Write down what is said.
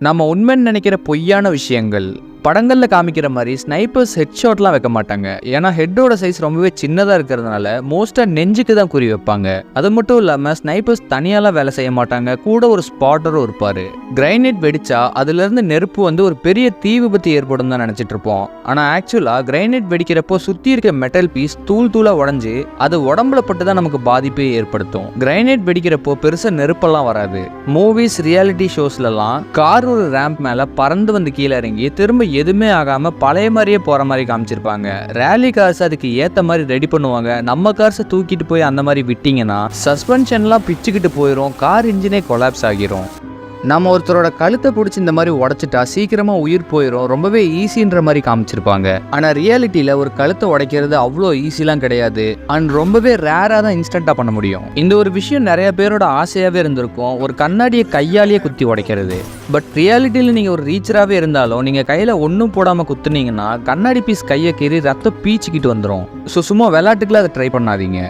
நம்ம உண்மைன்னு நினைக்கிற பொய்யான விஷயங்கள் படங்களில் காமிக்கிற மாதிரி ஸ்னைப்பர்ஸ் ஹெட் ஷாட்லாம் வைக்க மாட்டாங்க. ஏன்னா ஹெட்டோட சைஸ் ரொம்பவே சின்னதாக இருக்கிறதுனால மோஸ்ட்டாக நெஞ்சுக்கு தான் குறி வைப்பாங்க. அது மட்டும் இல்லாமல் ஸ்னைப்பர்ஸ் தனியாலாம் வேலை செய்ய மாட்டாங்க, கூட ஒரு ஸ்பாட்டரும் இருப்பார். கிரைனேட் வெடிச்சா அதுலேருந்து நெருப்பு வந்து ஒரு பெரிய தீ விபத்து ஏற்படும் தான் நினச்சிட்டு இருப்போம். ஆனால் ஆக்சுவலாக கிரைனேட் வெடிக்கிறப்போ சுற்றி இருக்க மெட்டல் பீஸ் தூள் தூளாக உடஞ்சி அது உடம்புல பட்டு தான் நமக்கு பாதிப்பை ஏற்படுத்தும். கிரைனேட் வெடிக்கிறப்போ பெருசாக நெருப்பெல்லாம் வராது. மூவிஸ் ரியாலிட்டி ஷோஸ்லலாம் கார் ஒரு ரேம்ப் மேலே பறந்து வந்து கீழே இறங்கி திரும்ப எதுவுமே ஆகாம பழைய மாதிரியே போற மாதிரி காமிச்சிருப்பாங்க. ரேலி கார்ஸ் அதுக்கு ஏத்த மாதிரி ரெடி பண்ணுவாங்க. நம்ம கார்ஸை தூக்கிட்டு போய் அந்த மாதிரி விட்டீங்கன்னா சஸ்பென்ஷன்லாம் பிச்சுக்கிட்டு போயிடும், கார் இன்ஜினே கொலாப்ஸ் ஆகிரும். நம்ம ஒருத்தரோட கழுத்தை பிடிச்சி இந்த மாதிரி உடைச்சிட்டா சீக்கிரமா உயிர் போயிடும், ரொம்பவே ஈஸின்ற மாதிரி காமிச்சிருப்பாங்க. ஆனா ரியாலிட்டியில ஒரு கழுத்தை உடைக்கிறது அவ்வளோ ஈஸிலாம் கிடையாது. அண்ட் ரொம்பவே ரேரா தான் இன்ஸ்டன்டா பண்ண முடியும். இந்த ஒரு விஷயம் நிறைய பேரோட ஆசையாவே இருந்திருக்கும், ஒரு கண்ணாடியை கையாலேயே குத்தி உடைக்கிறது. பட் ரியாலிட்டியில நீங்க ஒரு ரீச்சராகவே இருந்தாலும் நீங்க கையில ஒன்றும் போடாம குத்துனீங்கன்னா கண்ணாடி பீஸ் கையை கீறி ரத்தம் பீச்சிக்கிட்டு வந்துடும். ஸோ சும்மா விளையாட்டுக்குள்ள அதை ட்ரை பண்ணாதீங்க.